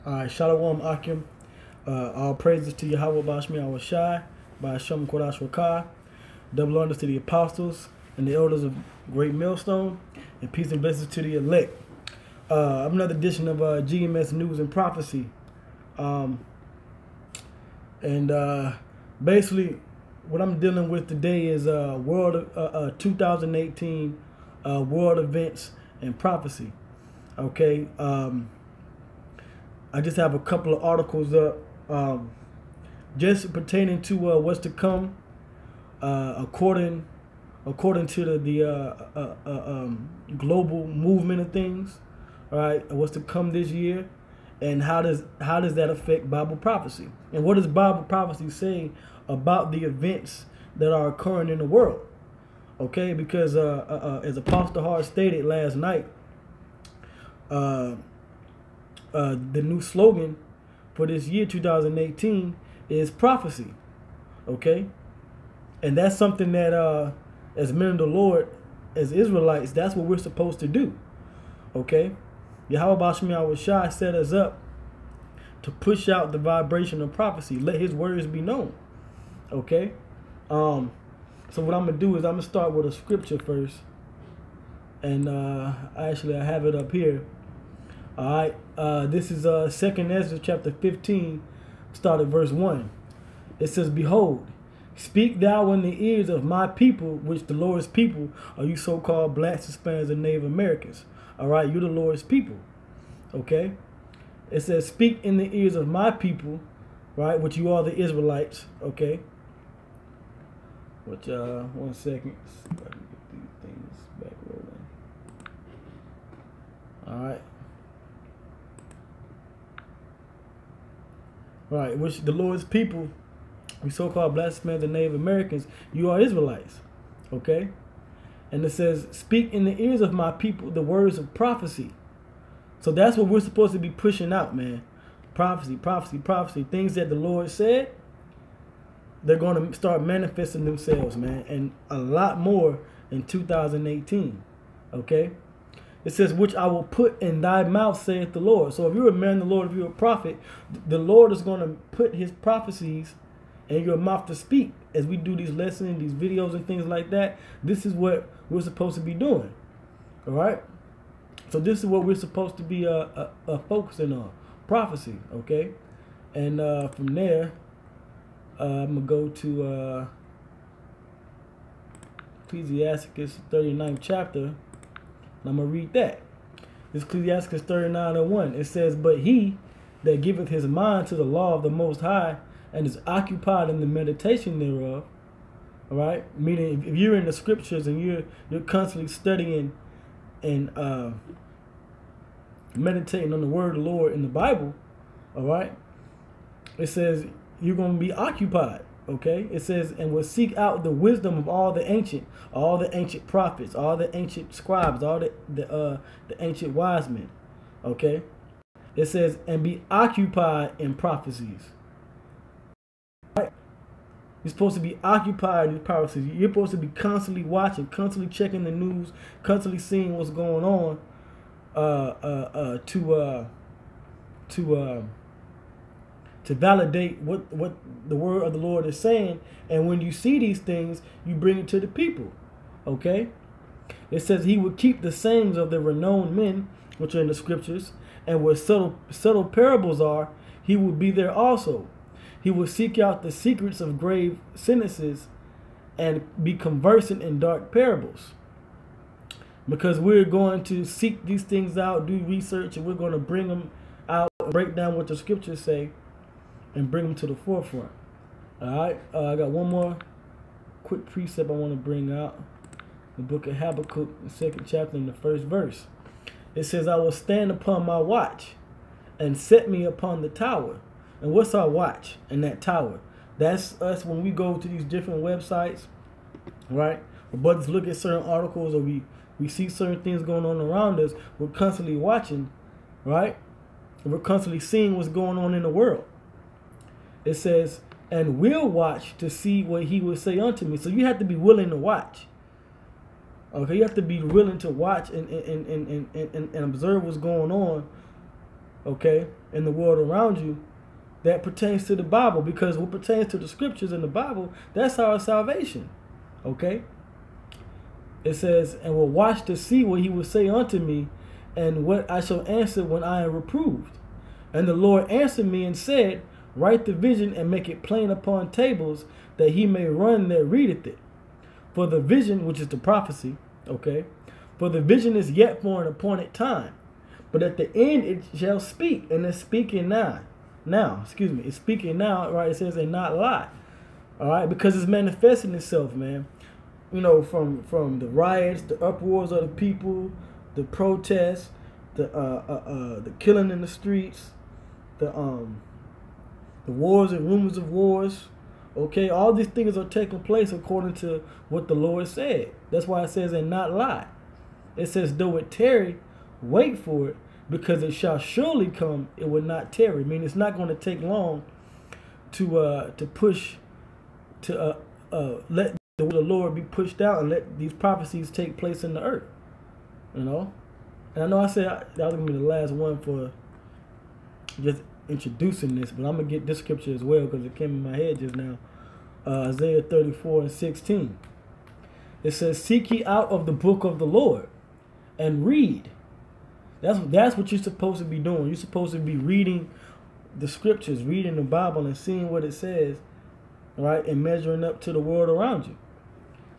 All right, Shalom Akim. All praises to Yahweh Bashmi Awashai, by Hashem Kodash Wakah. Double honors to the apostles and the elders of Great Millstone, and peace and blessings to the elect. Another edition of GMS News and Prophecy. Basically, what I'm dealing with today is world 2018 world events and prophecy. Okay. I just have a couple of articles up just pertaining to what's to come according to the global movement of things. All right, what's to come this year, and how does that affect Bible prophecy, and what does Bible prophecy say about the events that are occurring in the world? Okay, because as Apostle Hart stated last night, the new slogan for this year 2018 is prophecy. Okay, and that's something that as men of the Lord, as Israelites, that's what we're supposed to do. Okay, Yahweh Bashmi Awashai set us up to push out the vibration of prophecy. Let his words be known. Okay, so what I'm gonna do is I'm gonna start with a scripture first, and I have it up here. All right, this is 2nd Ezra chapter 15, start at verse 1. It says, "Behold, speak thou in the ears of my people, which the Lord's people are you so-called blacks, Hispanics, and Native Americans." All right, you're the Lord's people. Okay, it says, "Speak in the ears of my people," right, which you are the Israelites. Okay, which 1 second, see if I can get these things back rolling. All right. Right, which the Lord's people, we so-called blasphemers and Native Americans, you are Israelites. Okay? And it says, "Speak in the ears of my people the words of prophecy." So that's what we're supposed to be pushing out, man. Prophecy, prophecy, prophecy. Things that the Lord said, they're going to start manifesting themselves, man. And a lot more in 2018. Okay? It says, "Which I will put in thy mouth, saith the Lord." So if you're a man of the Lord, if you're a prophet, the Lord is going to put his prophecies in your mouth to speak. As we do these lessons, these videos and things like that, this is what we're supposed to be doing. All right? So this is what we're supposed to be focusing on. Prophecy, okay? And from there, I'm going to go to Ecclesiasticus 39th chapter. I'm going to read that. This Ecclesiastes 39:1. It says, "But he that giveth his mind to the law of the Most High, and is occupied in the meditation thereof," all right? Meaning, if you're in the scriptures and you're constantly studying and meditating on the word of the Lord in the Bible, all right? It says you're going to be occupied. Okay, it says, "And will seek out the wisdom of all the ancient prophets, all the ancient scribes, all the ancient wise men." Okay, it says, "And be occupied in prophecies." Right? You're supposed to be occupied in prophecies. You're supposed to be constantly watching, constantly checking the news, constantly seeing what's going on, to validate what the word of the Lord is saying. And when you see these things, you bring it to the people. Okay? It says, "He would keep the sayings of the renowned men," which are in the scriptures, "and where subtle parables are, he will be there also. He will seek out the secrets of grave sentences and be conversant in dark parables." Because we're going to seek these things out, do research, and we're going to bring them out, break down what the scriptures say, and bring them to the forefront. All right, I got one more quick precept I want to bring out. The book of Habakkuk, the 2nd chapter, in the 1st verse. It says, "I will stand upon my watch and set me upon the tower." And what's our watch and that tower? That's us when we go to these different websites, right? Or brothers look at certain articles, or we see certain things going on around us. We're constantly watching, right? And we're constantly seeing what's going on in the world. It says, "And will watch to see what he will say unto me." So you have to be willing to watch. Okay, you have to be willing to watch and observe what's going on okay, in the world around you that pertains to the Bible, because what pertains to the scriptures in the Bible, that's our salvation, okay? It says, and will watch to see what he will say unto me, and what I shall answer when I am reproved. And the Lord answered me and said, write the vision and make it plain upon tables, that he may run that readeth it. For the vision, which is the prophecy, okay, for the vision is yet for an appointed time, but at the end it shall speak, and it's speaking now. It's speaking now, right? It says, and not lie, all right, because it's manifesting itself, man. You know, from the riots, the uproars of the people, the protests, the killing in the streets, the wars and rumors of wars. Okay, all these things are taking place according to what the Lord said. That's why it says, and not lie. It says, though it tarry, wait for it, because it shall surely come, it will not tarry. I mean, it's not going to take long to push, to let the word of the Lord be pushed out and let these prophecies take place in the earth. You know? And I know I said that was going to be the last one for just introducing this, but I'm going to get this scripture as well because it came in my head just now. Isaiah 34:16. It says, seek ye out of the book of the Lord and read. That's what you're supposed to be doing. You're supposed to be reading the scriptures, reading the Bible and seeing what it says, right, and measuring up to the world around you.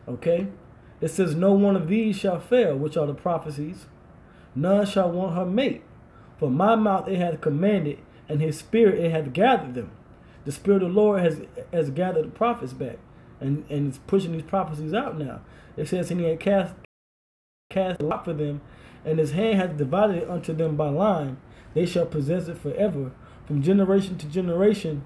Okay? It says, no one of these shall fail, which are the prophecies. None shall want her mate. For my mouth it hath commanded, and his spirit it hath gathered them. The spirit of the Lord has gathered the prophets back, and is pushing these prophecies out now. It says, and he had cast a lot for them, and his hand hath divided it unto them by line. They shall possess it forever. From generation to generation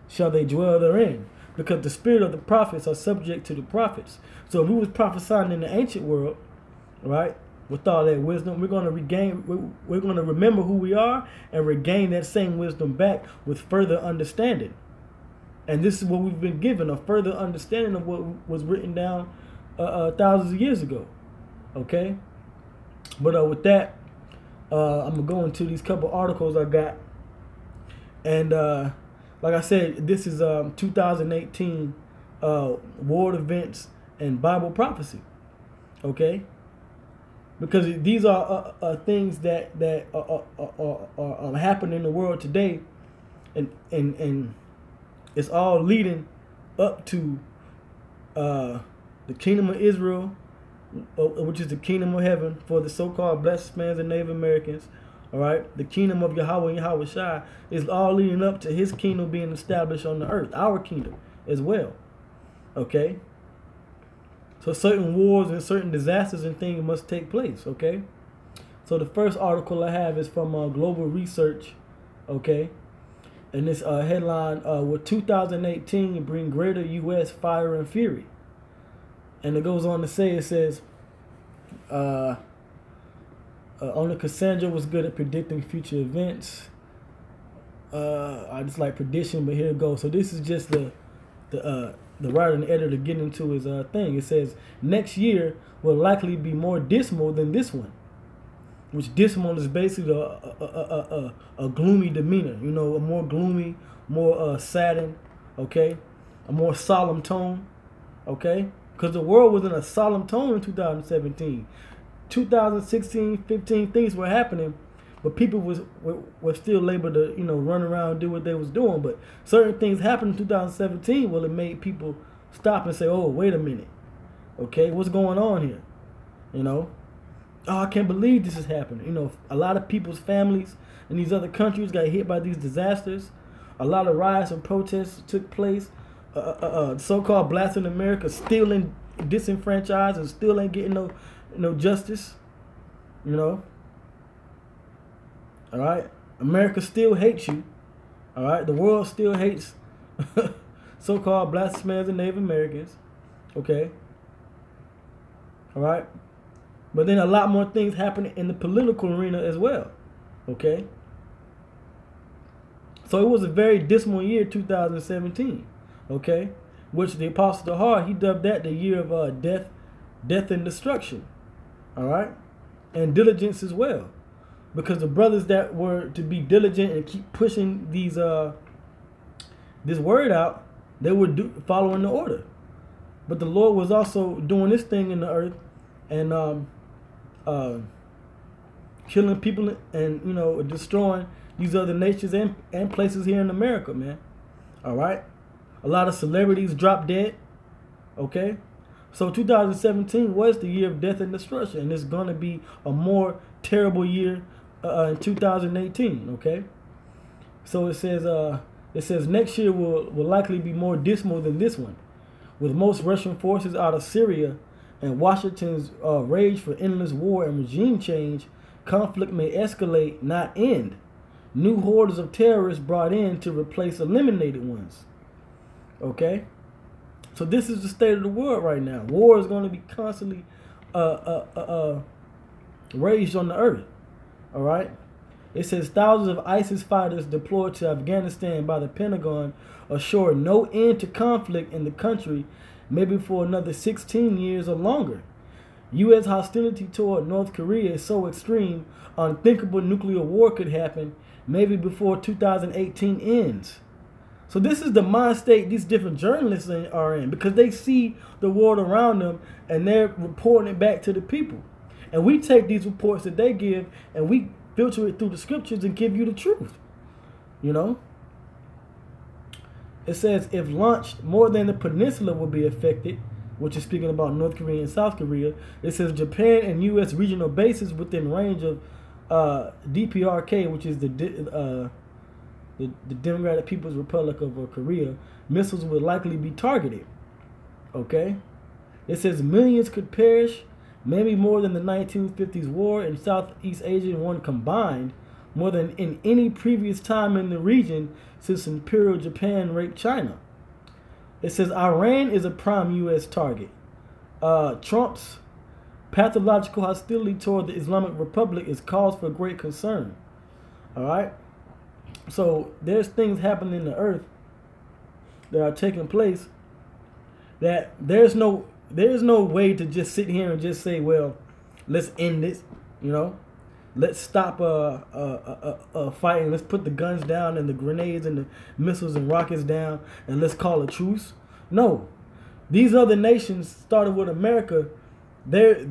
shall they dwell therein. Because the spirit of the prophets are subject to the prophets. So if we was prophesying in the ancient world, right, with all that wisdom, we're going to remember who we are and regain that same wisdom back with further understanding. And this is what we've been given, a further understanding of what was written down thousands of years ago. Okay? But with that, I'm going to go into these couple articles I got. And like I said, this is 2018 world events and Bible prophecy. Okay? Because these are things that are happening in the world today, and it's all leading up to the kingdom of Israel, which is the kingdom of heaven for the so-called blessed mans and Native Americans. All right, the kingdom of Yahweh and Yahweh Shai is all leading up to his kingdom being established on the earth, our kingdom as well. Okay. So certain wars and certain disasters and things must take place, okay? So the first article I have is from Global Research, okay? And this headline, will 2018 bring greater U.S. fire and fury? And it goes on to say, it says, only Cassandra was good at predicting future events. I just like prediction, but here it goes. So this is just the writer and editor getting into his thing. It says, next year will likely be more dismal than this one. Which dismal is basically a gloomy demeanor. You know, a more gloomy, more saddened, okay? A more solemn tone, okay? Because the world was in a solemn tone in 2017. 2016, 15, things were happening, but people were still able to, you know, run around and do what they was doing. But certain things happened in 2017, well, it made people stop and say, oh, wait a minute. Okay, what's going on here? You know? Oh, I can't believe this is happening. You know, a lot of people's families in these other countries got hit by these disasters. A lot of riots and protests took place. So-called blacks in America still in disenfranchised and still ain't getting no justice. You know? All right, America still hates you. All right, the world still hates so-called blacks, mans, and Native Americans. Okay. All right, but then a lot more things happening in the political arena as well. Okay. So it was a very dismal year, 2017. Okay, which the Apostle Tahar, he dubbed that the year of death and destruction. All right, and diligence as well. because the brothers that were to be diligent and keep pushing this word out, they were following the order. But the Lord was also doing this thing in the earth, and killing people and, you know, destroying these other nations and places here in America, man. All right. A lot of celebrities dropped dead. Okay. So 2017 was the year of death and destruction, and it's going to be a more terrible year in 2018. Okay. So it says next year will likely be more dismal than this one, with most Russian forces out of Syria and Washington's rage for endless war and regime change. Conflict may escalate, not end. New hordes of terrorists brought in to replace eliminated ones. Okay? So this is the state of the world right now. War is going to be constantly raged on the earth. All right? It says thousands of ISIS fighters deployed to Afghanistan by the Pentagon assure no end to conflict in the country, maybe for another 16 years or longer. U.S. hostility toward North Korea is so extreme, unthinkable nuclear war could happen maybe before 2018 ends. So this is the mind state these different journalists are in, because they see the world around them and they're reporting it back to the people. And we take these reports that they give and we filter it through the scriptures and give you the truth. You know? It says if launched, more than the peninsula will be affected, which is speaking about North Korea and South Korea. It says Japan and U.S. regional bases within range of DPRK, which is the Democratic People's Republic of Korea. Missiles will likely be targeted. Okay? It says millions could perish, maybe more than the 1950s war in Southeast Asia one combined, more than in any previous time in the region since Imperial Japan raped China. It says Iran is a prime U.S. target. Trump's pathological hostility toward the Islamic Republic is cause for great concern. All right? So there's things happening in the earth that are taking place that there's no way to just sit here and just say, well, let's end this, you know? Let's stop fighting. Let's put the guns down and the grenades and the missiles and rockets down, and let's call a truce. No. These other nations, started with America, they're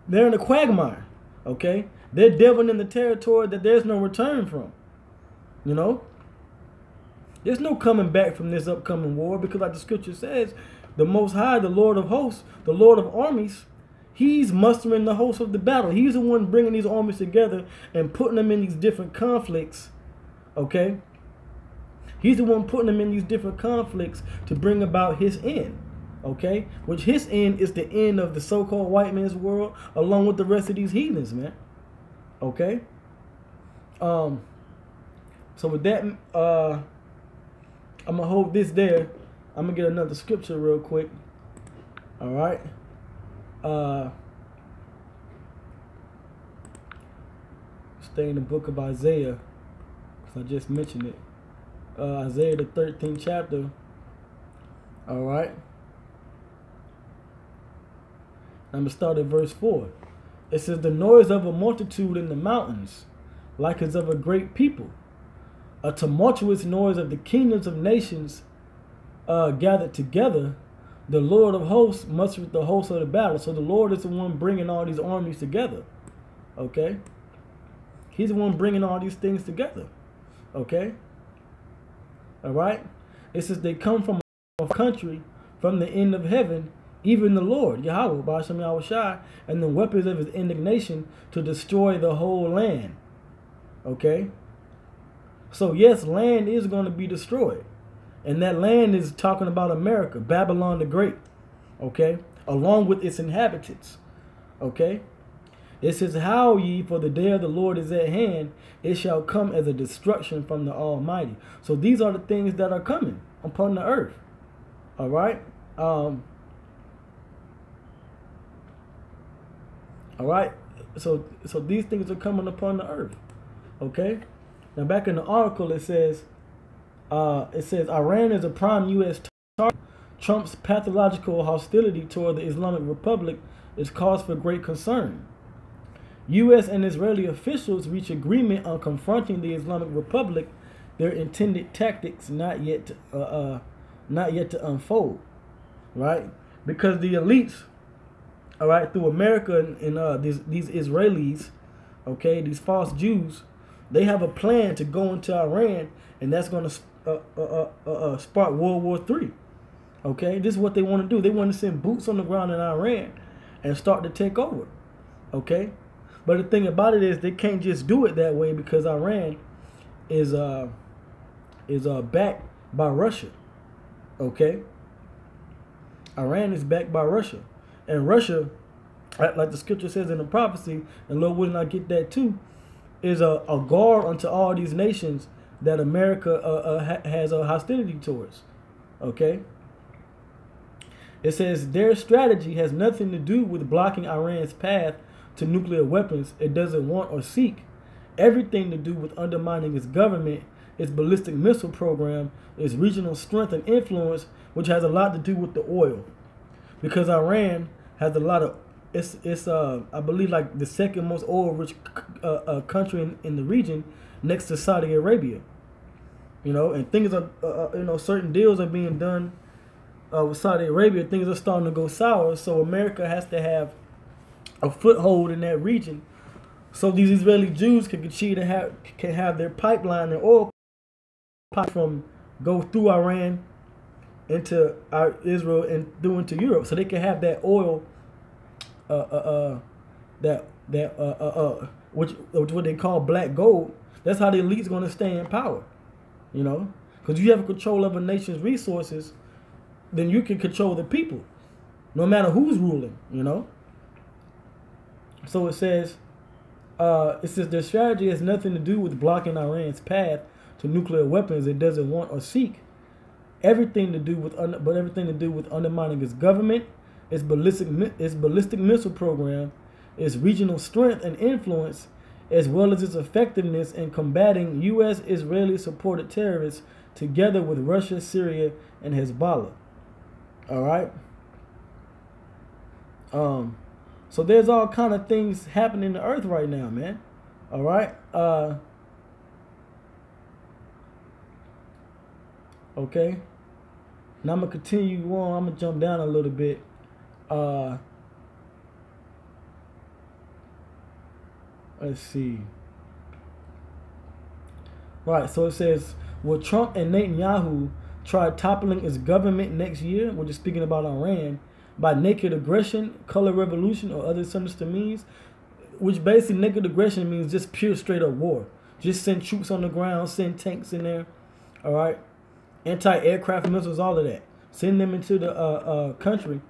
in a quagmire, okay? They're delving in the territory that there's no return from, you know? There's no coming back from this upcoming war, because like the scripture says, the Most High, the Lord of hosts, the Lord of armies, He's mustering the host of the battle. He's the one bringing these armies together and putting them in these different conflicts, okay? He's the one putting them in these different conflicts to bring about His end, okay? Which His end is the end of the so-called white man's world, along with the rest of these heathens, man, okay? So with that, I'm going to hold this there. I'm going to get another scripture real quick, all right? Stay in the book of Isaiah, because I just mentioned it. Isaiah the 13th chapter. All right. I'm going to start at verse 4. It says, the noise of a multitude in the mountains, like as of a great people, a tumultuous noise of the kingdoms of nations gathered together. The Lord of hosts mustered the hosts of the battle. So the Lord is the one bringing all these armies together. Okay? He's the one bringing all these things together. Okay? All right? It says they come from a country, from the end of heaven, even the Lord, Yahweh, Ba'ashem Yahushai, and the weapons of His indignation to destroy the whole land. Okay? So yes, land is going to be destroyed. And that land is talking about America, Babylon the Great, okay, along with its inhabitants, okay. It says, howl ye, for the day of the Lord is at hand. It shall come as a destruction from the Almighty. So these are the things that are coming upon the earth, all right. All right. So these things are coming upon the earth, okay. Now back in the article, it says Iran is a prime U.S. target. Trump's pathological hostility toward the Islamic Republic is cause for great concern. U.S. and Israeli officials reach agreement on confronting the Islamic Republic, their intended tactics not yet to unfold, right? Because the elites, all right, through America and these Israelis, okay, these false Jews, they have a plan to go into Iran, and that's going to spark World War III. Okay, this is what they want to do. They want to send boots on the ground in Iran and start to take over. Okay, but the thing about it is they can't just do it that way because Iran is backed by Russia. Okay, Iran is backed by Russia, and Russia, like the scripture says in the prophecy, and Lord willing I get that too, is a guard unto all these nations that America has a hostility towards. Okay. It says their strategy has nothing to do with blocking Iran's path to nuclear weapons it doesn't want or seek. Everything to do with undermining its government, its ballistic missile program, its regional strength and influence, which has a lot to do with the oil. Because Iran has a lot of, it's I believe like the second most oil-rich country in the region, next to Saudi Arabia. You know, and things are, certain deals are being done with Saudi Arabia. Things are starting to go sour, so America has to have a foothold in that region, so these Israeli Jews can continue to have their pipeline, their oil pipe go through Iran into Israel and through into Europe, so they can have that oil, which what they call black gold. That's how the elite's going to stay in power, you know, because you have control of a nation's resources, then you can control the people, no matter who's ruling, you know. So it says their strategy has nothing to do with blocking Iran's path to nuclear weapons it doesn't want or seek. Everything to do with undermining its government, its ballistic missile program, its regional strength and influence, as well as its effectiveness in combating U.S. Israeli-supported terrorists together with Russia, Syria, and Hezbollah. All right. So there's all kind of things happening in the earth right now, man. All right. Okay. Now I'm gonna continue on. I'm gonna jump down a little bit. Let's see. Right. So it says, will Trump and Netanyahu try toppling its government next year? We're just speaking about Iran, by naked aggression, color revolution, or other sinister means, which basically naked aggression means just pure straight up war. Just send troops on the ground, send tanks in there, all right? Anti-aircraft missiles, all of that. Send them into the country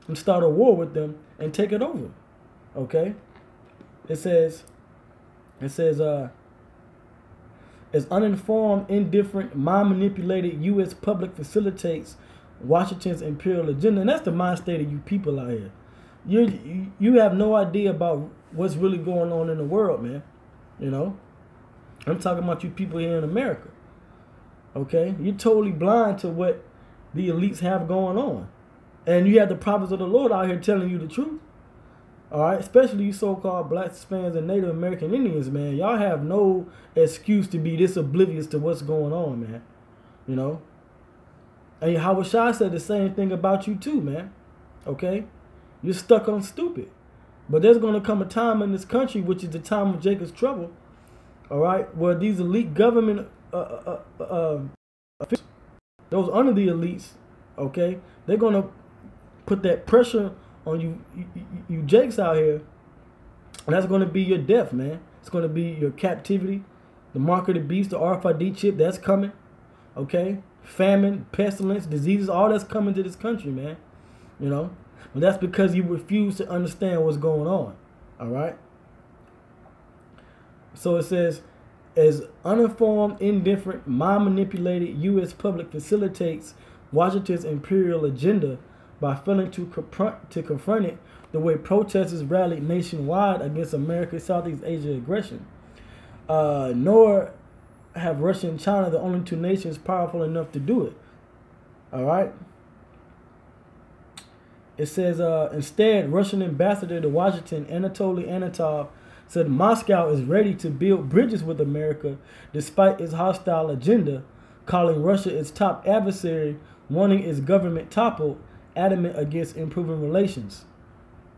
and start a war with them and take it over, okay? It says, as uninformed, indifferent, mind-manipulated U.S. public facilitates Washington's imperial agenda. And that's the mind state of you people out here. You have no idea about what's really going on in the world, man. You know? I'm talking about you people here in America. Okay? You're totally blind to what the elites have going on. And you have the prophets of the Lord out here telling you the truth. All right, especially you so-called Black Hispanics and Native American Indians, man. Y'all have no excuse to be this oblivious to what's going on, man. You know? And Howard Shah said the same thing about you too, man. Okay? You're stuck on stupid. But there's going to come a time in this country, which is the time of Jacob's trouble, all right, where these elite government officials, those under the elites, okay, they're going to put that pressure on you jakes out here, and that's going to be your death, man. It's going to be your captivity, the mark of the beast, the RFID chip, that's coming, okay? Famine, pestilence, diseases, all that's coming to this country, man, you know? But that's because you refuse to understand what's going on, all right? So it says, as uninformed, indifferent, mind-manipulated U.S. public facilitates Washington's imperial agenda by failing to confront it the way protesters rallied nationwide against America's Southeast Asia aggression. Nor have Russia and China, the only two nations powerful enough to do it. All right? It says, instead, Russian ambassador to Washington, Anatoly Antonov, said Moscow is ready to build bridges with America despite its hostile agenda, calling Russia its top adversary, wanting its government toppled, adamant against improving relations.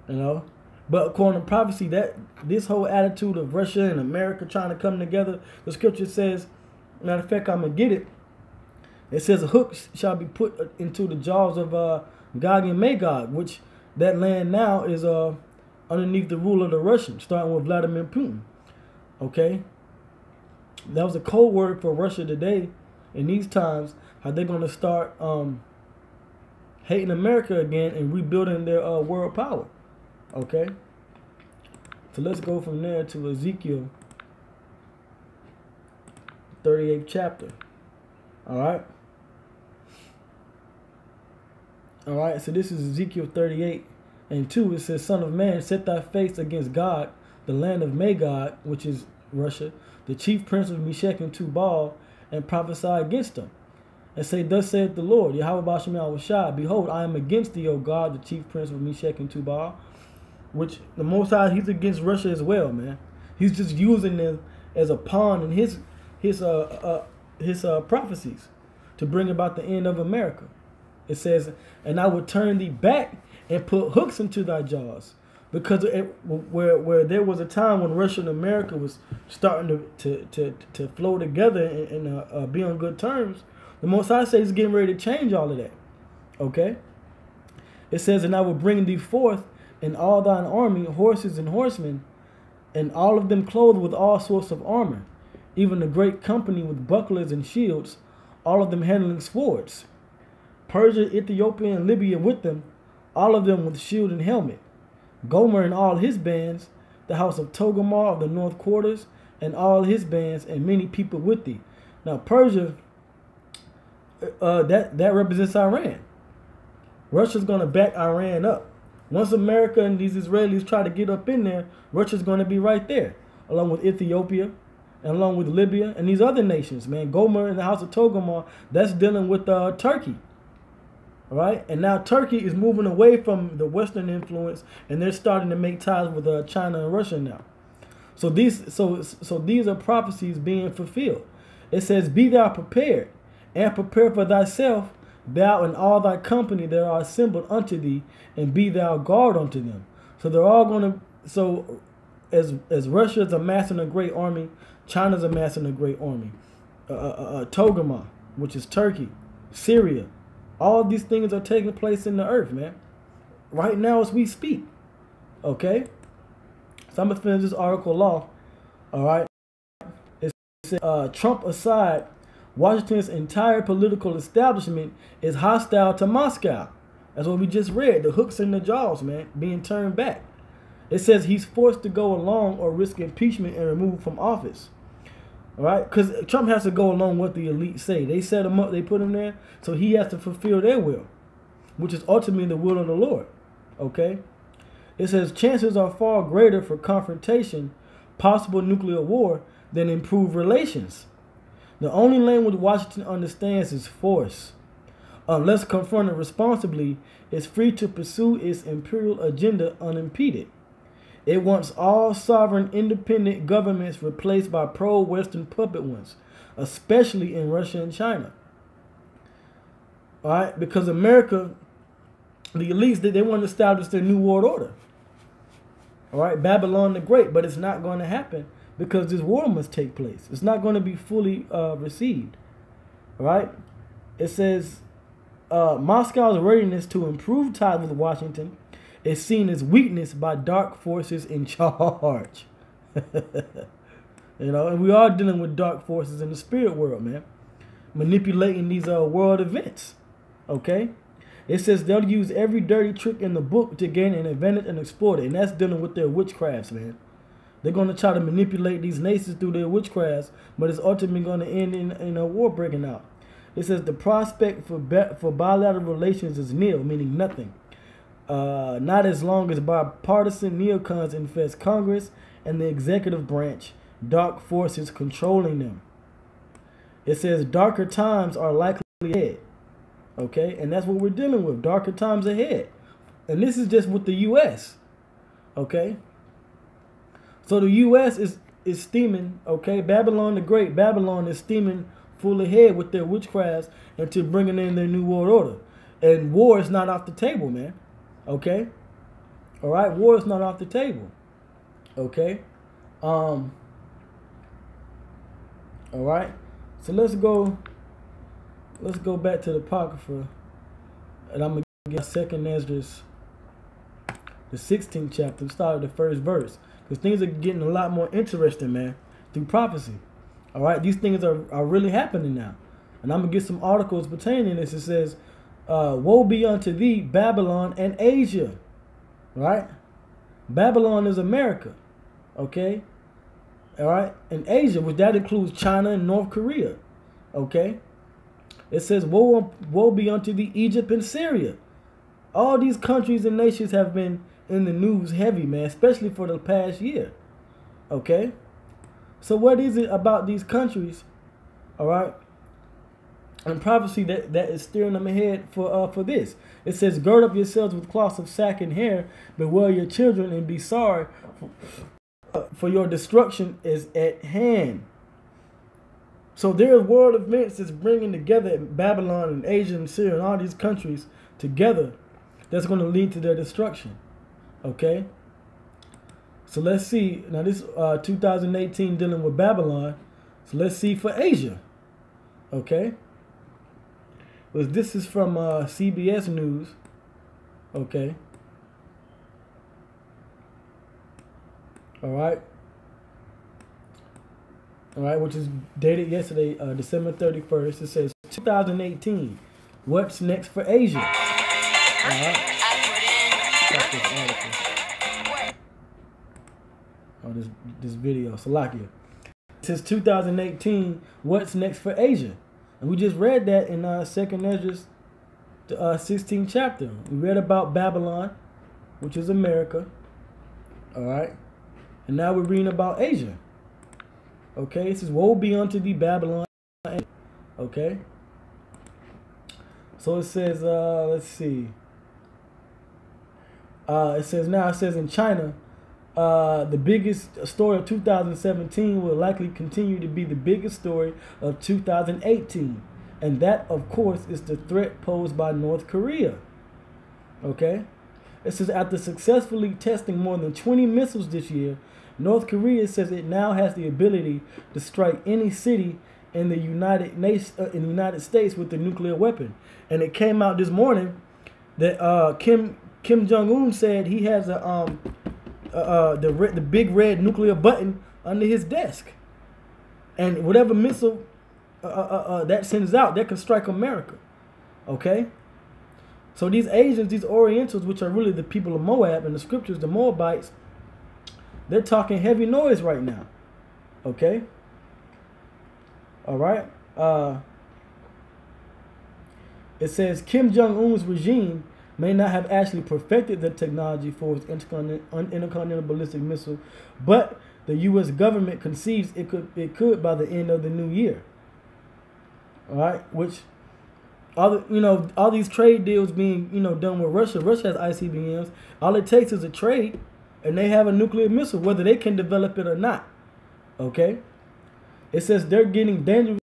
You know? But according to prophecy, that this whole attitude of Russia and America trying to come together, the scripture says, matter of fact, I'm going to get it. It says a hook shall be put into the jaws of Gog and Magog, which that land now is underneath the rule of the Russians, starting with Vladimir Putin. Okay? That was a code word for Russia today in these times, how they're going to start hating America again and rebuilding their world power. Okay? So let's go from there to Ezekiel 38th chapter. Alright? Alright, so this is Ezekiel 38:2. It says, Son of man, set thy face against Gog, the land of Magog, which is Russia, the chief prince of Meshech and Tubal, and prophesy against them. And say, Thus saith the Lord, Yahweh Ba'ashem Yahushua, Behold, I am against thee, O God, the chief prince of Meshech and Tubal. Which the Most High, he's against Russia as well, man. He's just using them as a pawn in his prophecies to bring about the end of America. It says, and I will turn thee back and put hooks into thy jaws. Because where there was a time when Russia and America was starting to flow together and be on good terms, the Most High says he's getting ready to change all of that. Okay? It says, and I will bring thee forth in all thine army, horses and horsemen, and all of them clothed with all sorts of armor, even a great company with bucklers and shields, all of them handling swords. Persia, Ethiopia, and Libya with them, all of them with shield and helmet. Gomer and all his bands, the house of Togarmah of the north quarters, and all his bands, and many people with thee. Now Persia, that represents Iran. Russia's going to back Iran up. Once America and these Israelis try to get up in there, Russia's going to be right there, along with Ethiopia, and along with Libya, and these other nations, man. Gomer and the house of Togarmah, that's dealing with Turkey. All right? And now Turkey is moving away from the Western influence, and they're starting to make ties with China and Russia now. So these are prophecies being fulfilled. It says, Be thou prepared, and prepare for thyself, thou and all thy company that are assembled unto thee, and be thou guard unto them. So they're all going to, so as Russia is amassing a great army, China's amassing a great army. Togarmah, which is Turkey, Syria, all these things are taking place in the earth, man. Right now as we speak. Okay? So I'm going to finish this article off. All right? It says, Trump aside, Washington's entire political establishment is hostile to Moscow. That's what we just read. The hooks in the jaws, man, being turned back. It says he's forced to go along or risk impeachment and removed from office. All right? Because Trump has to go along with the elite say. They set him up. They put him there. So he has to fulfill their will, which is ultimately the will of the Lord. Okay? It says chances are far greater for confrontation, possible nuclear war, than improved relations. The only language Washington understands is force. Unless confronted responsibly, it's free to pursue its imperial agenda unimpeded. It wants all sovereign independent governments replaced by pro-Western puppet ones, especially in Russia and China. All right? Because America, the elites, they want to establish their new world order. All right? Babylon the Great, but it's not going to happen because this war must take place. It's not going to be fully received. All right? It says Moscow's readiness to improve ties with Washington is seen as weakness by dark forces in charge. You know, and we are dealing with dark forces in the spirit world, man. Manipulating these world events. Okay? It says they'll use every dirty trick in the book to gain an advantage and exploit it. And that's dealing with their witchcrafts, man. They're going to try to manipulate these nations through their witchcrafts, but it's ultimately going to end in a war breaking out. It says the prospect for bilateral relations is nil, meaning nothing. Not as long as bipartisan neocons infest Congress and the executive branch, dark forces controlling them. It says darker times are likely ahead. Okay, and that's what we're dealing with, darker times ahead. And this is just with the U.S. Okay. So the U.S. is steaming, okay? Babylon the Great, Babylon is steaming full ahead with their witchcrafts into bringing in their new world order. And war is not off the table, man. Okay? All right? War is not off the table. Okay? All right? So let's go back to the Apocrypha. And I'm going to get 2nd Esdras, the 16th chapter. Start at the first verse. Because things are getting a lot more interesting, man, through prophecy. All right? These things are really happening now. And I'm going to get some articles pertaining to this. It says, woe be unto thee, Babylon and Asia. Right? Babylon is America. Okay? All right? And Asia, which that includes China and North Korea. Okay? It says, woe be unto thee, Egypt and Syria. All these countries and nations have been in the news heavy, man, especially for the past year. Okay? So what is it about these countries, all right, and prophecy that is steering them ahead for this? It says, gird up yourselves with cloths of sack and hair, bewail your children and be sorry, for your destruction is at hand. So there are world events that's bringing together Babylon and Asia and Syria and all these countries together that's going to lead to their destruction. Okay? So let's see. Now this 2018 dealing with Babylon. So let's see for Asia. Okay? Well, this is from CBS News. Okay? All right? All right, which is dated yesterday, December 31st. It says 2018. What's next for Asia? All right. Stop this article. Oh, this video, Salakia. It says 2018. What's next for Asia? And we just read that in 2nd Esdras, the 16th chapter. We read about Babylon, which is America. All right, and now we're reading about Asia. Okay, it says, woe be unto thee, Babylon. Okay. So it says, let's see. It says in China, the biggest story of 2017 will likely continue to be the biggest story of 2018. And that, of course, is the threat posed by North Korea. Okay. It says, after successfully testing more than 20 missiles this year, North Korea says it now has the ability to strike any city in the United States with a nuclear weapon. And it came out this morning that Kim Jong-un said he has the big red nuclear button under his desk, and whatever missile that sends out, that can strike America. Okay. So these Asians, these Orientals, which are really the people of Moab in the scriptures, the Moabites, they're talking heavy noise right now. Okay? All right? It says Kim Jong-un's regime may not have actually perfected the technology for its intercontinental ballistic missile, but the U.S. government conceives it could by the end of the new year. All right? Which, all these trade deals being, done with Russia. Russia has ICBMs. All it takes is a trade, and they have a nuclear missile, whether they can develop it or not. Okay? It says they're getting dangerous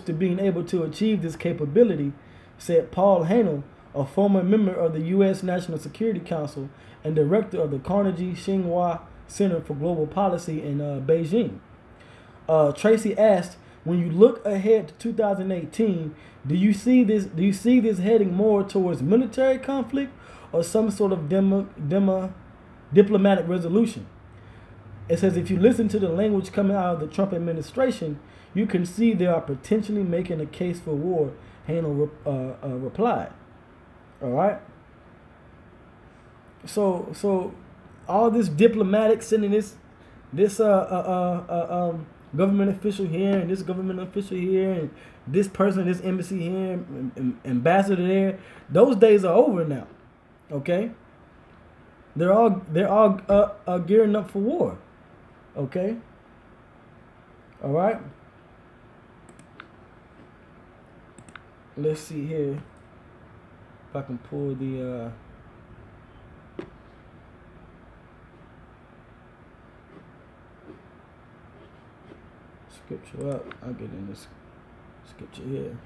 to being able to achieve this capability, said Paul Hanel, a former member of the U.S. National Security Council and director of the Carnegie Tsinghua Center for Global Policy in Beijing. Tracy asked, when you look ahead to 2018, do you see this heading more towards military conflict or some sort of diplomatic resolution? It says, if you listen to the language coming out of the Trump administration, you can see they are potentially making a case for war, Hanel replied. All right. So all this diplomatic, sending this government official here and this government official here and this person, this embassy here, and ambassador there, those days are over now. Okay. They're all gearing up for war. Okay. All right. Let's see here if I can pull the scripture up. I'll get in this scripture here.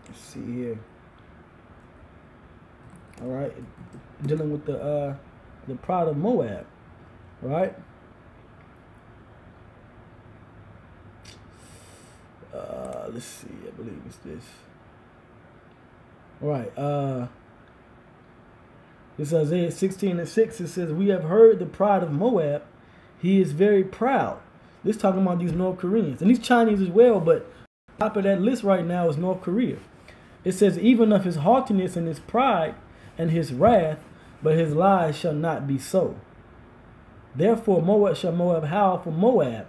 Let's see here. All right, dealing with the pride of Moab. All right. Let's see. I believe it's this. All right. This is Isaiah 16:6. It says, "We have heard the pride of Moab. He is very proud." This talking about these North Koreans and these Chinese as well, but top of that list right now is North Korea. It says, "Even of his haughtiness and his pride and his wrath, but his lies shall not be so. Therefore Moab howl for Moab.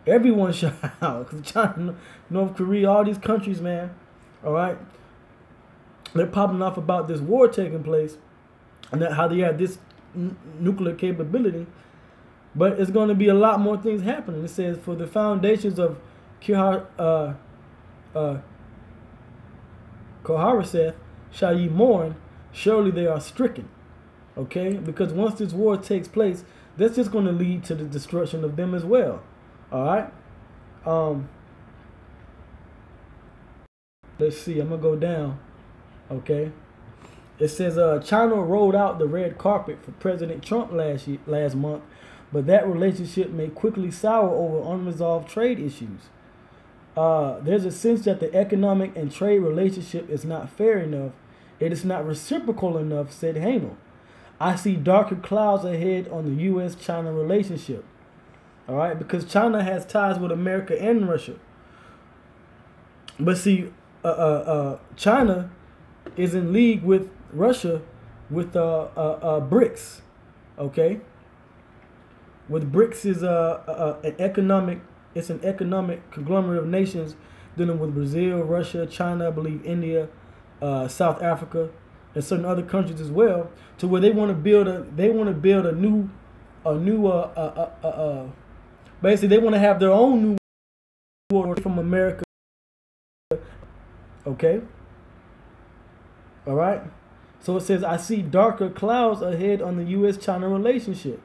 Everyone shall howl." Because China, North Korea, all these countries, man, all right, they're popping off about this war taking place and that how they have this nuclear capability. But it's going to be a lot more things happening. It says, "For the foundations of Kohareseth shall ye mourn, surely they are stricken." Okay? Because once this war takes place, that's just going to lead to the destruction of them as well. All right? Let's see. I'm going to go down. Okay? It says, China rolled out the red carpet for President Trump last month, but that relationship may quickly sour over unresolved trade issues. There's a sense that the economic and trade relationship is not fair enough. It is not reciprocal enough, said Hanel. "I see darker clouds ahead on the U.S.-China relationship." All right, because China has ties with America and Russia. But see, China is in league with Russia with BRICS. Okay, with BRICS is an economic conglomerate of nations dealing with Brazil, Russia, China, I believe India, South Africa, and certain other countries as well, to where they want to build a new basically they want to have their own new world from America. Okay. All right. So it says, "I see darker clouds ahead on the U.S.-China relationship."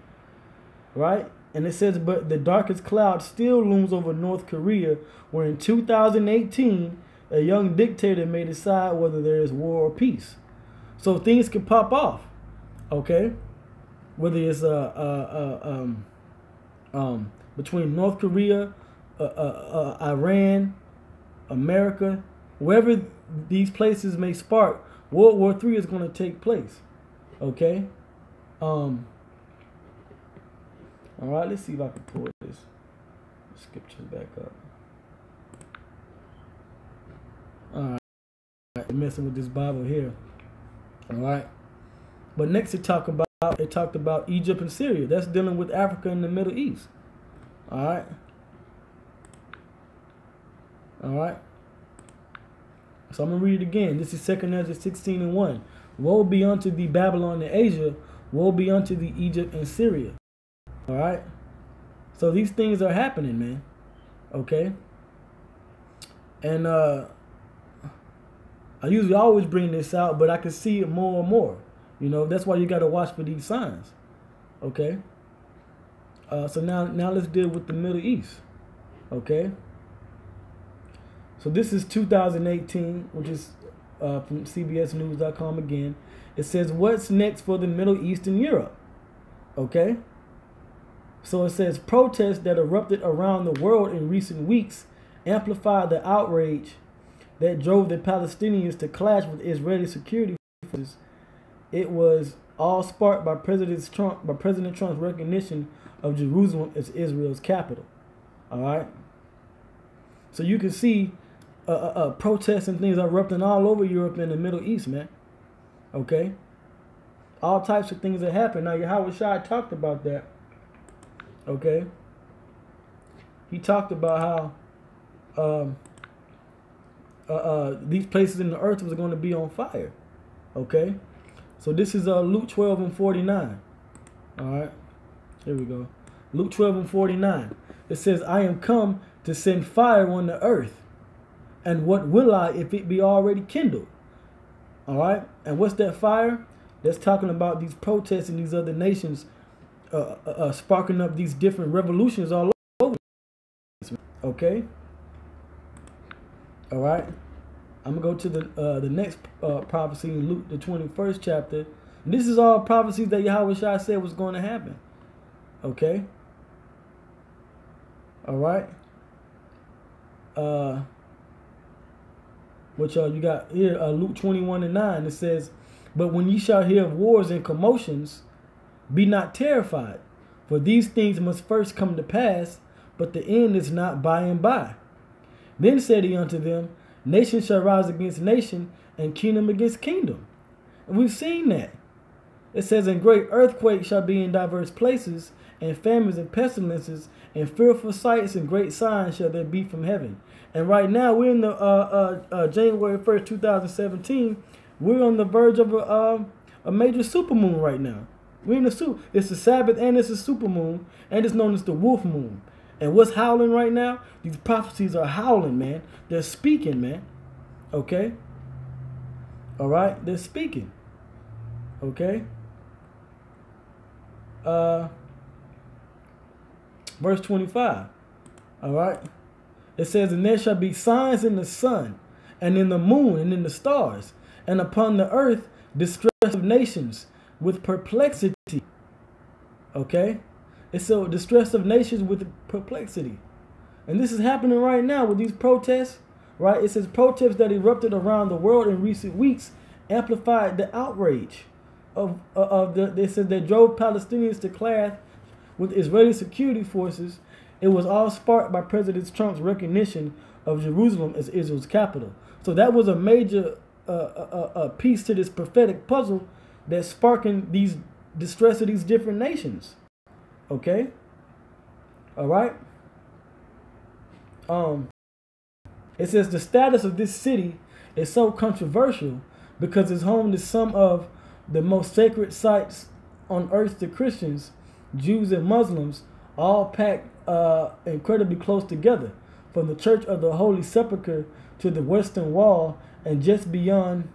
Right? And it says, "But the darkest cloud still looms over North Korea, where in 2018, a young dictator may decide whether there is war or peace." So things can pop off. Okay? Whether it's between North Korea, Iran, America, wherever these places may spark, World War III is going to take place. Okay? All right, let's see if I can pull this scripture back up. All right, messing with this Bible here. All right, but next it talked about Egypt and Syria. That's dealing with Africa and the Middle East. All right. All right. So I'm gonna read it again. This is 2 Ezra 16:1. "Woe be unto thee, Babylon and Asia! Woe be unto thee, Egypt and Syria!" All right. So these things are happening, man. Okay. And I usually always bring this out, but I can see it more and more. You know, that's why you got to watch for these signs. Okay. So now let's deal with the Middle East. Okay. So this is 2018, which is from CBSNews.com again. It says, "What's next for the Middle East and Europe?" Okay. So it says, "Protests that erupted around the world in recent weeks amplified the outrage that drove the Palestinians to clash with Israeli security forces. It was all sparked by President Trump's recognition of Jerusalem as Israel's capital." All right. So you can see protests and things erupting all over Europe and the Middle East, man. Okay. All types of things that happen. Now, Howard Shai talked about that. Okay. He talked about how these places in the earth was going to be on fire. Okay. So this is Luke 12:49. All right. Here we go. Luke 12:49. It says, "I am come to send fire on the earth. And what will I if it be already kindled?" All right. And what's that fire? That's talking about these protests in these other nations sparking up these different revolutions all over. Okay. All right. I'm gonna go to the next prophecy in Luke, the 21st chapter. And this is all prophecies that Yahweh Shai said was going to happen. Okay. All right. Which you got here, Luke 21:9. It says, "But when ye shall hear of wars and commotions, be not terrified, for these things must first come to pass, but the end is not by and by. Then said he unto them, Nation shall rise against nation, and kingdom against kingdom." And we've seen that. It says, "And great earthquakes shall be in diverse places, and famines and pestilences, and fearful sights and great signs shall there be from heaven." And right now, we're in the January 1st, 2017. We're on the verge of a major supermoon right now. We're in the it's a Sabbath and it's a supermoon, and it's known as the wolf moon. And what's howling right now? These prophecies are howling, man. They're speaking, man. Okay? All right? They're speaking. Okay? Verse 25. All right? It says, "And there shall be signs in the sun, and in the moon, and in the stars, and upon the earth distress of nations with perplexity." Okay? It's so distress of nations with perplexity. And this is happening right now with these protests, right? It says protests that erupted around the world in recent weeks amplified the outrage they said they drove Palestinians to clash with Israeli security forces. It was all sparked by President Trump's recognition of Jerusalem as Israel's capital. So that was a major piece to this prophetic puzzle that's sparking these distress of these different nations. Okay? All right? It says the status of this city is so controversial because it's home to some of the most sacred sites on earth to Christians, Jews, and Muslims, all packed incredibly close together, from the Church of the Holy Sepulchre to the Western Wall, and just beyond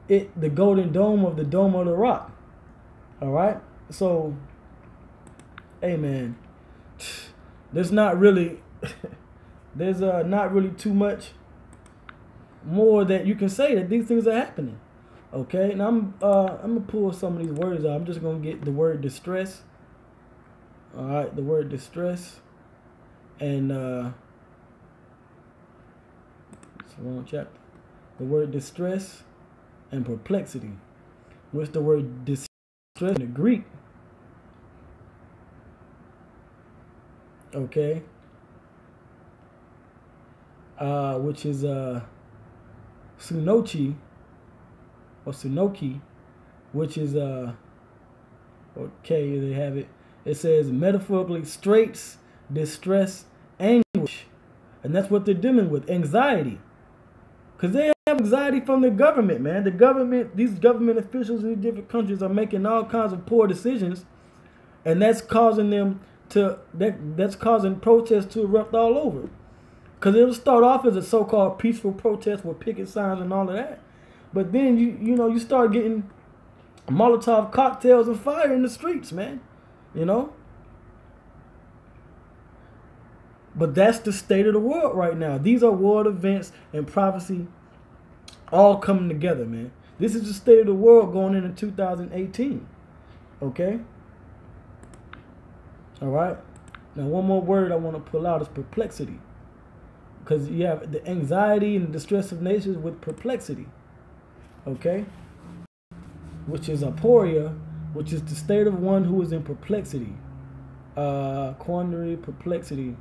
it, the Golden Dome of the Dome of the Rock. All right? So, hey, man, there's not really not really too much more that you can say that these things are happening. Okay, and I'm gonna pull some of these words out. I'm just gonna get the word distress. All right, the word distress, and it's the wrong chapter. The word distress and perplexity. What's the word distress in the Greek? Okay. Which is sunochi or sunoki, which is okay, they have it. It says metaphorically straits, distress, anguish, and that's what they're dealing with, anxiety, because they have anxiety from the government, man. The government, these government officials in these different countries are making all kinds of poor decisions, and that's causing them to that's causing protests to erupt all over. Because it'll start off as a so-called peaceful protest with picket signs and all of that. But then, you start getting Molotov cocktails and fire in the streets, man. You know? But that's the state of the world right now. These are world events and prophecy all coming together, man. This is the state of the world going into 2018. Okay? All right? Now, one more word I want to pull out is perplexity. Because you have the anxiety and the distress of nations with perplexity. Okay? Which is aporia, which is the state of one who is in perplexity. Quandary, perplexity.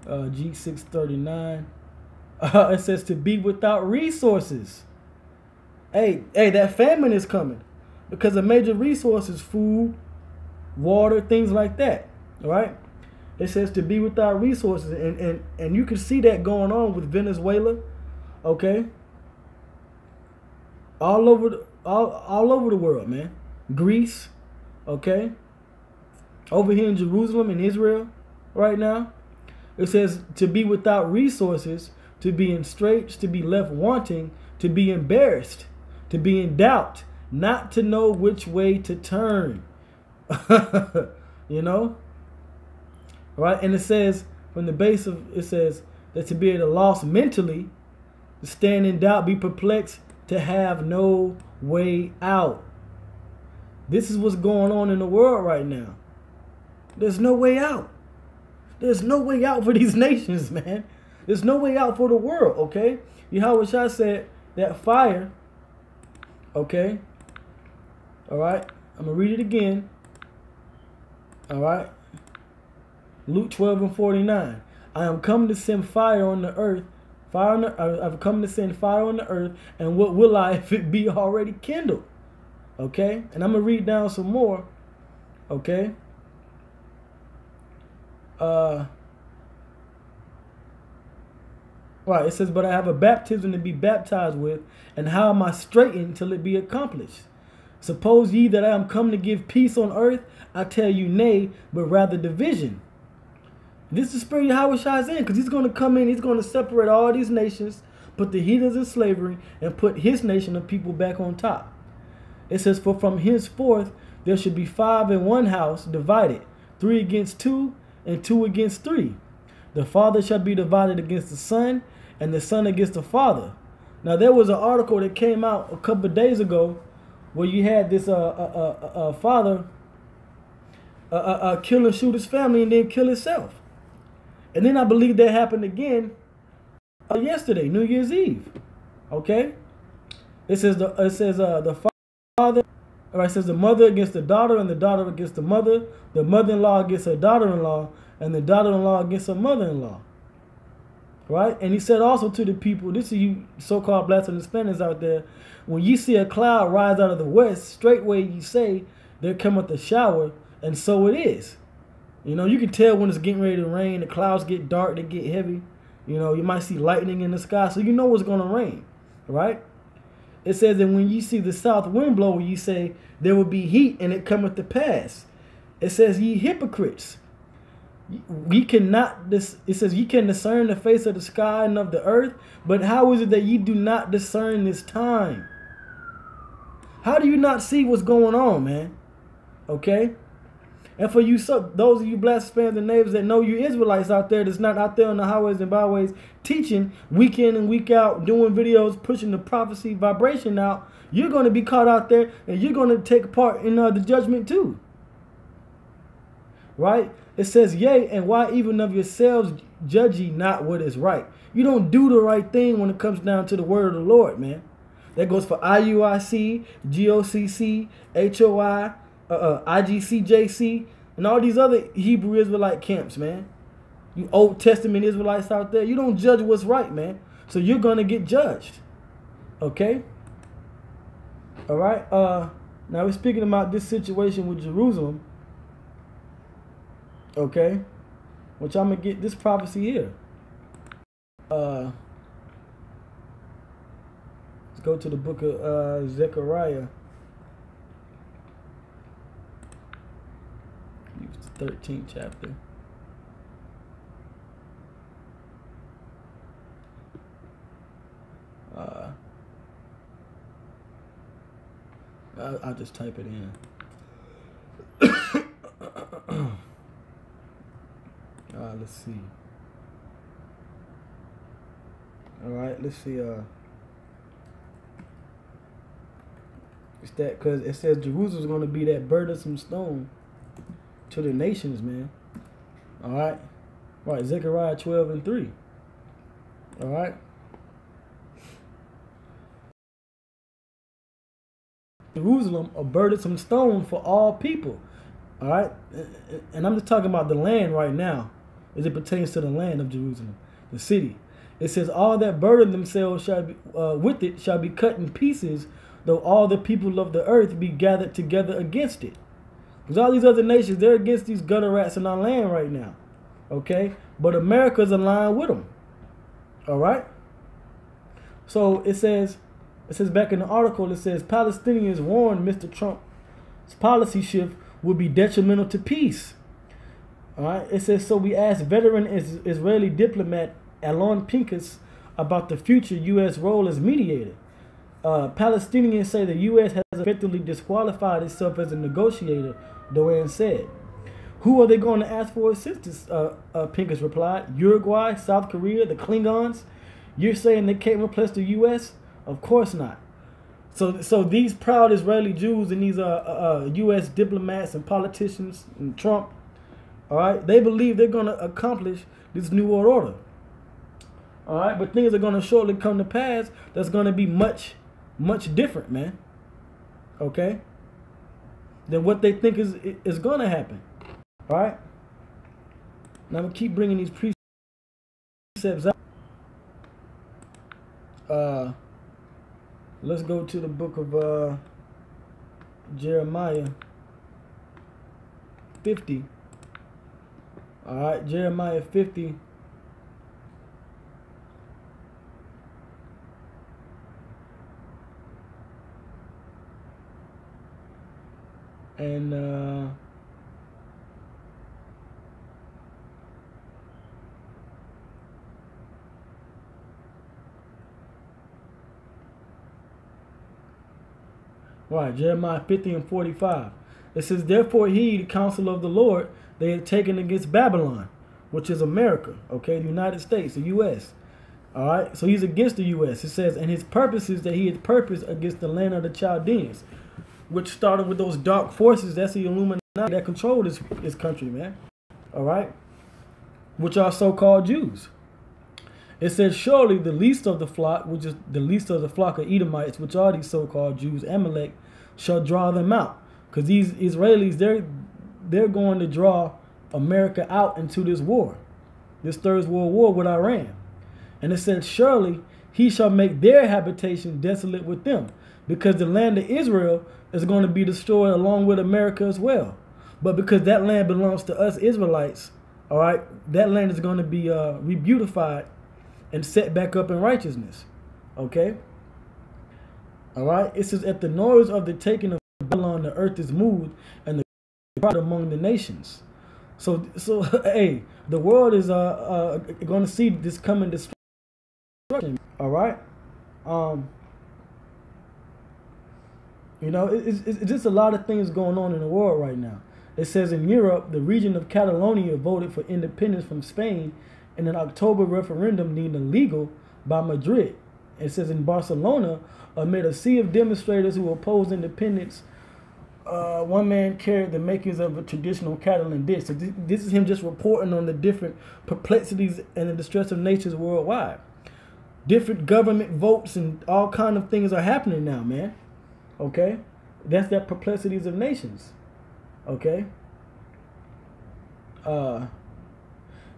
G639. It says to be without resources. Hey, that famine is coming. Because of major resources, food, water, things like that. All right? It says to be without resources, and you can see that going on with Venezuela, okay? All over the world, man. Greece, okay? Over here in Jerusalem and Israel right now, it says to be without resources, to be in straits, to be left wanting, to be embarrassed, to be in doubt, not to know which way to turn. You know? Right? And it says, from the base of, it says that to be at a loss mentally, to stand in doubt, be perplexed, to have no way out. This is what's going on in the world right now. There's no way out. There's no way out for these nations, man. There's no way out for the world, okay? Yahweh Shai said that fire, okay? All right? I'm going to read it again. All right? Luke 12:49. I am come to send fire on the earth. I've come to send fire on the earth, and what will I if it be already kindled? Okay? And I'm going to read down some more. Okay? Right, it says, but I have a baptism to be baptized with, and how am I straitened till it be accomplished? Suppose ye that I am come to give peace on earth? I tell you nay, but rather division. This is the spirit of Yahweh Shai in, because he's going to come in, he's going to separate all these nations, put the heathens in slavery, and put his nation of people back on top. It says, for from henceforth there should be 5 in one house divided, 3 against 2, and 2 against 3. The father shall be divided against the son, and the son against the father. Now there was an article that came out a couple of days ago where you had this father kill and shoot his family and then kill himself. And then I believe that happened again yesterday, New Year's Eve. Okay, it says the father. All right, it says the mother against the daughter, and the daughter against the mother-in-law against her daughter-in-law, and the daughter-in-law against her mother-in-law. Right, and he said also to the people, this is you so-called blacks and Hispanics out there, when you see a cloud rise out of the west, straightway you say there cometh a shower, and so it is. You know, you can tell when it's getting ready to rain. The clouds get dark, they get heavy. You know, you might see lightning in the sky, so you know it's going to rain, right? It says that when you see the south wind blow, you say there will be heat, and it cometh to pass. It says, ye hypocrites, we cannot. It says, ye can discern the face of the sky and of the earth, but how is it that ye do not discern this time? How do you not see what's going on, man? Okay. And for you, those of you blessed fans and neighbors that know you Israelites out there that's not out there on the highways and byways teaching week in and week out, doing videos, pushing the prophecy vibration out, you're going to be caught out there and you're going to take part in the judgment too. Right? It says, yea, and why even of yourselves judge ye not what is right? You don't do the right thing when it comes down to the word of the Lord, man. That goes for IUIC, GOCC, HOI, IGCJC, and all these other Hebrew Israelite camps, man. You Old Testament Israelites out there, you don't judge what's right, man. So you're going to get judged. Okay? All right? Now we're speaking about this situation with Jerusalem. Okay? Which I'm going to get this prophecy here. Let's go to the book of Zechariah. 13th chapter. I'll just type it in. Let's see. All right, let's see. It's that because it says Jerusalem's going to be that burdensome stone to the nations, man. All right. All right, Zechariah 12:3. All right. Jerusalem, a burdensome stone for all people. All right. And I'm just talking about the land right now as it pertains to the land of Jerusalem, the city. It says, all that burden themselves shall be, with it shall be cut in pieces, though all the people of the earth be gathered together against it. Because all these other nations, they're against these gutter rats in our land right now. Okay? But America's aligned with them. All right? So it says back in the article, it says, Palestinians warned Mr. Trump's policy shift would be detrimental to peace. All right? It says, so we asked veteran Israeli diplomat Alon Pincus about the future U.S. role as mediator. Palestinians say the U.S. has effectively disqualified itself as a negotiator Doan said. Who are they going to ask for assistance? Pincus replied. Uruguay, South Korea, the Klingons? You're saying they can't replace the U.S.? Of course not. So these proud Israeli Jews and these U.S. diplomats and politicians and Trump, all right, they believe they're going to accomplish this new world order. All right, but things are going to shortly come to pass that's going to be much, much different, man. Okay? Than what they think is going to happen. All right? Now I'm going to keep bringing these precepts out. Let's go to the book of Jeremiah 50. All right, Jeremiah 50. And right, Jeremiah 50 and 45. It says, therefore heed the counsel of the Lord they had taken against Babylon, which is America, okay, the United States, the U.S. All right, so he's against the U.S. It says, and his purpose is that he had purposed against the land of the Chaldeans, which started with those dark forces, that's the Illuminati that control this country, man. All right, which are so-called Jews. It says, surely the least of the flock, which is the least of the flock of Edomites, which are these so-called Jews, Amalek, shall draw them out. Because these Israelis, they're going to draw America out into this war, this Third World War with Iran. And it said, surely he shall make their habitation desolate with them, because the land of Israel is going to be destroyed along with America as well. But because that land belongs to us Israelites, all right, that land is going to be re-beautified and set back up in righteousness. Okay? All right? It says, at the noise of the taking of Babylon, the earth is moved, and the crowd among the nations. So hey, the world is going to see this coming destruction. All right? You know, it's just a lot of things going on in the world right now. It says in Europe, the region of Catalonia voted for independence from Spain in an October referendum deemed illegal by Madrid. It says in Barcelona, amid a sea of demonstrators who opposed independence, one man carried the makings of a traditional Catalan dish. So this is him just reporting on the different perplexities and the distress of nations worldwide. Different government votes and all kind of things are happening now, man. Okay? That's that perplexities of nations. Okay?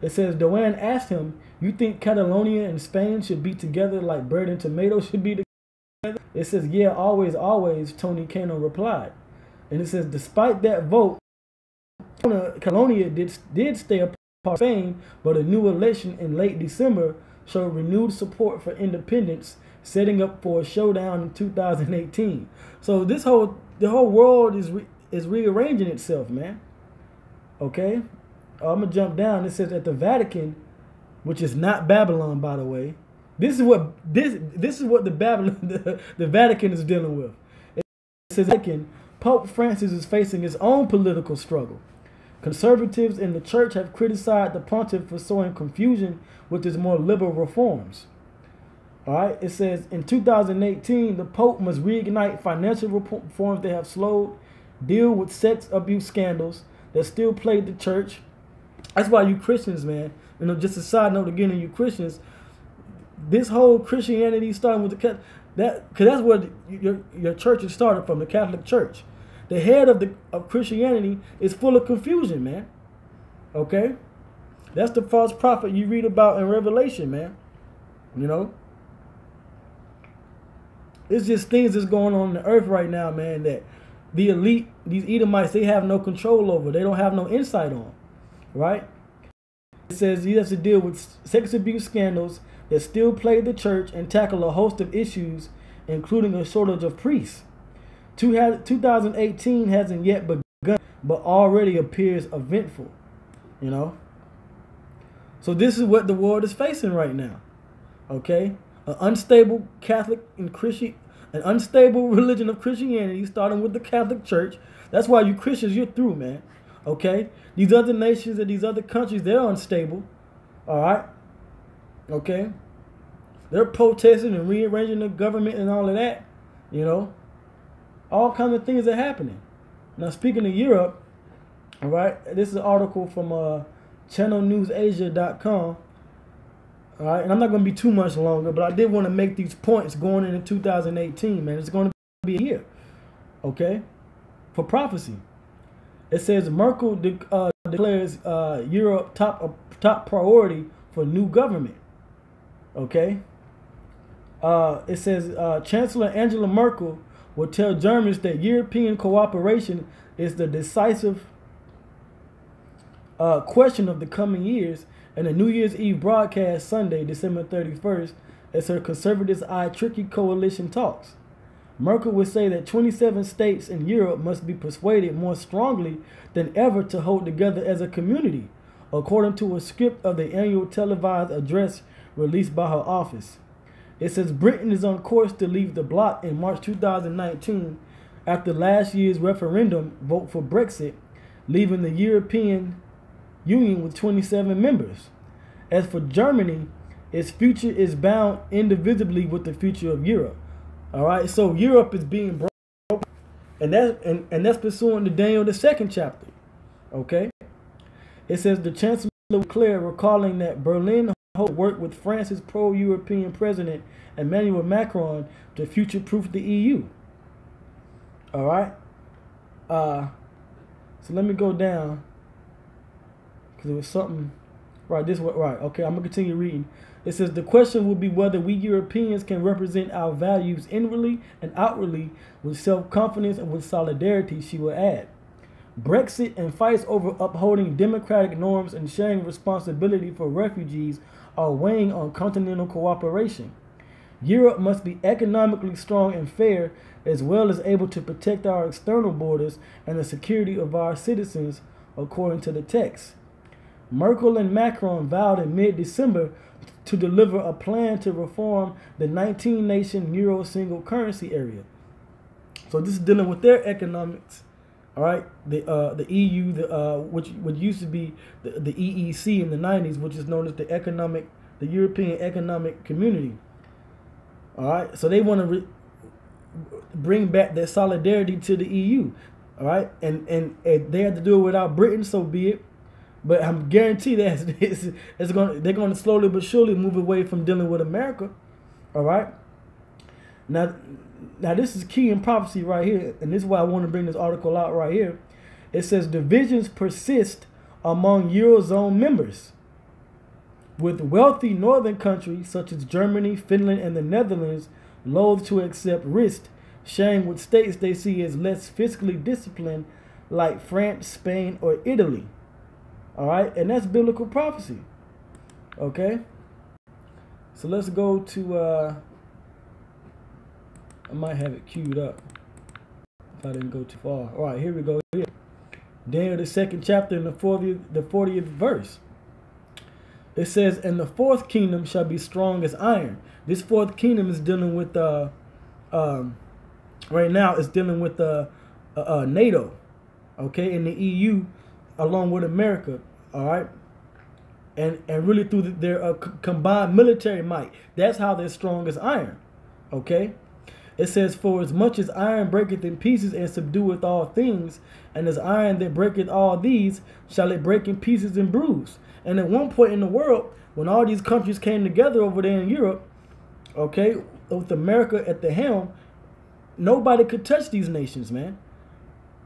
It says, Doan asked him, you think Catalonia and Spain should be together like bread and tomatoes should be together? It says, yeah, always, always, Tony Cano replied. And it says, despite that vote, Catalonia did stay a part of Spain, but a new election in late December showed renewed support for independence, setting up for a showdown in 2018. So the whole world is rearranging itself, man. Okay? I'm gonna jump down. It says at the Vatican, which is not Babylon, by the way. This is what the Vatican is dealing with. It says Pope Francis is facing his own political struggle. Conservatives in the church have criticized the pontiff for sowing confusion with his more liberal reforms. All right. It says in 2018, the Pope must reignite financial reforms that have slowed, deal with sex abuse scandals that still plague the church. That's why you Christians, man, you know, just a side note again, you Christians, this whole Christianity starting with because that's where your church is started from, the Catholic Church. The head of Christianity is full of confusion, man. Okay? That's the false prophet you read about in Revelation, man. You know? It's just things that's going on the earth right now, man, that the elite, these Edomites, they have no control over. They don't have no insight on. Right? It says he has to deal with sex abuse scandals that still plague the church and tackle a host of issues, including a shortage of priests. 2018 hasn't yet begun, but already appears eventful. You know? So this is what the world is facing right now. Okay? An unstable Catholic and Christian, an unstable religion of Christianity, starting with the Catholic Church, That's why you Christians, you're through, man. Okay? These other nations and these other countries, they're unstable. All right? Okay? They're protesting and rearranging the government and all of that. You know? All kinds of things are happening. Now, speaking of Europe, all right, this is an article from channelnewsasia.com. All right, and I'm not going to be too much longer, but I did want to make these points going into 2018, man. It's going to be a year, okay, for prophecy. It says Merkel declares Europe top priority for new government, okay. It says Chancellor Angela Merkel will tell Germans that European cooperation is the decisive question of the coming years. And the New Year's Eve broadcast Sunday, December 31st, as her conservatives eye tricky coalition talks. Merkel would say that 27 states in Europe must be persuaded more strongly than ever to hold together as a community, according to a script of the annual televised address released by her office. It says Britain is on course to leave the bloc in March 2019 after last year's referendum vote for Brexit, leaving the European Union with 27 members. As for Germany, its future is bound indivisibly with the future of Europe. All right, so Europe is being broken, and that's pursuant to Daniel the 2nd chapter. Okay, it says the Chancellor declared, recalling that Berlin hoped to work with France's pro-European President Emmanuel Macron to future-proof the EU. All right, so let me go down. Because it was something, right, this way, right, okay, I'm going to continue reading. It says, the question will be whether we Europeans can represent our values inwardly and outwardly with self-confidence and with solidarity, she will add. Brexit and fights over upholding democratic norms and sharing responsibility for refugees are weighing on continental cooperation. Europe must be economically strong and fair, as well as able to protect our external borders and the security of our citizens, according to the text. Merkel and Macron vowed in mid-December to deliver a plan to reform the 19-nation Euro single currency area. So this is dealing with their economics, all right? The EU, which used to be the EEC in the 90s, which is known as the European Economic Community. All right, so they want to bring back that solidarity to the EU, all right? And they have to do it without Britain, so be it. But I'm guaranteed that they're going to slowly but surely move away from dealing with America. All right. Now this is key in prophecy right here, and this is why I want to bring this article out right here. It says divisions persist among Eurozone members, with wealthy northern countries such as Germany, Finland, and the Netherlands loath to accept risk, sharing with states they see as less fiscally disciplined, like France, Spain, or Italy. All right, and that's biblical prophecy. Okay, so let's go to I might have it queued up if I didn't go too far. All right, here we go. Here, Daniel the 2nd chapter in the 40th verse. It says, "And the fourth kingdom shall be strong as iron." This fourth kingdom is dealing with right now it's dealing with NATO, okay, in the EU, along with America, all right, and really through their combined military might. That's how they're strong as iron, okay. It says, "For as much as iron breaketh in pieces and subdueth all things, and as iron that breaketh all these, shall it break in pieces and bruise." And at one point in the world, when all these countries came together over there in Europe, okay, with America at the helm, nobody could touch these nations, man.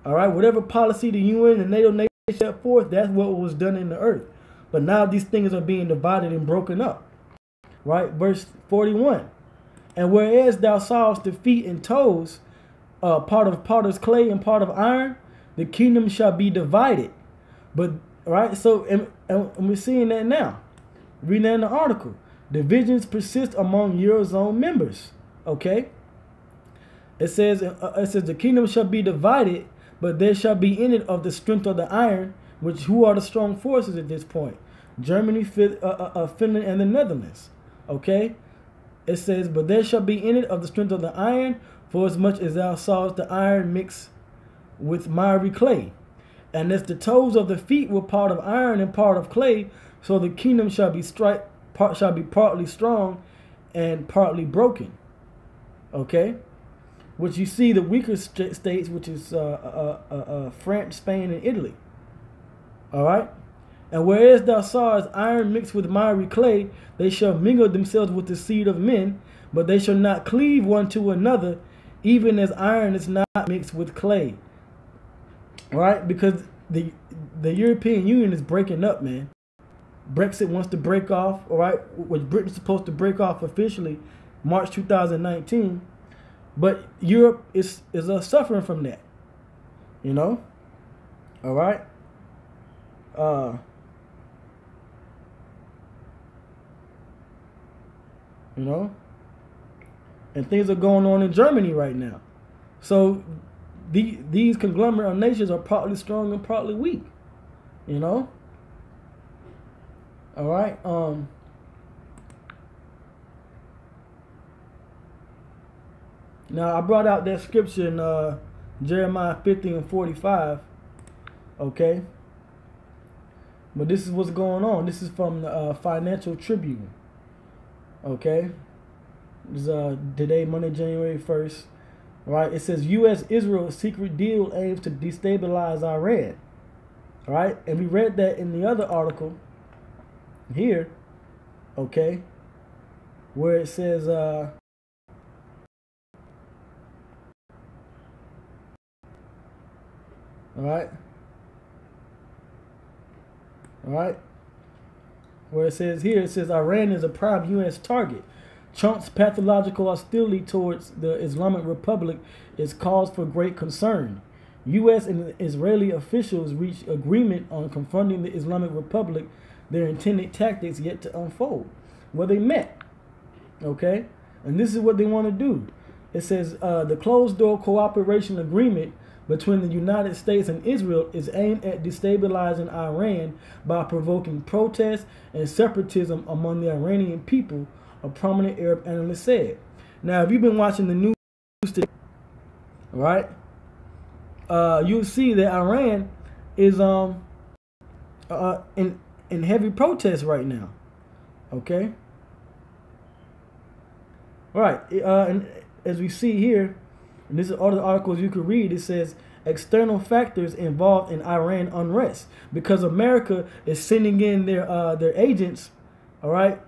All right, whatever policy the UN and NATO nations set forth, that's what was done in the earth. But now these things are being divided and broken up. Right, verse 41. "And whereas thou sawest the feet and toes, part of potter's clay and part of iron, the kingdom shall be divided." But, right, so, and we're seeing that now. Reading that in the article. Divisions persist among Eurozone members. Okay? It says the kingdom shall be divided, but there shall be in it of the strength of the iron, which who are the strong forces at this point? Germany, Finland, and the Netherlands. Okay? It says, "But there shall be in it of the strength of the iron, for as much as thou sawest the iron mix with miry clay. And as the toes of the feet were part of iron and part of clay, so the kingdom shall be partly strong and partly broken. Okay, which you see the weaker states, which is France, Spain, and Italy. All right, and whereas thou sawest iron mixed with miry clay, they shall mingle themselves with the seed of men, but they shall not cleave one to another, even as iron is not mixed with clay. All right, because the European Union is breaking up, man. Brexit wants to break off, all right, which Britain's supposed to break off officially March 2019, but Europe is suffering from that, you know. All right. You know, and things are going on in Germany right now. So these conglomerate nations are partly strong and partly weak, you know. All right. Now I brought out that scripture in Jeremiah 50:45. Okay. But this is what's going on. This is from the Financial Tribune. Okay. This is today, Monday, January 1st. Right. It says U.S.-Israel secret deal aims to destabilize Iran. All right. And we read that in the other article here. Okay. Where it says all right. All right. Where it says here, it says Iran is a prime U.S. target. Trump's pathological hostility towards the Islamic Republic is cause for great concern. U.S. and Israeli officials reached agreement on confronting the Islamic Republic, their intended tactics yet to unfold. Well, they met. Okay. And this is what they want to do. It says the closed-door cooperation agreement between the United States and Israel is aimed at destabilizing Iran by provoking protests and separatism among the Iranian people, a prominent Arab analyst said. Now, if you've been watching the news today, right, you'll see that Iran is in heavy protest right now. Okay. Right. And as we see here, and this is all the articles you can read, it says external factors involved in Iran unrest because America is sending in their agents. All right,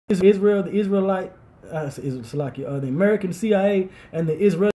Israel, the Israelite, the American CIA and the Israeli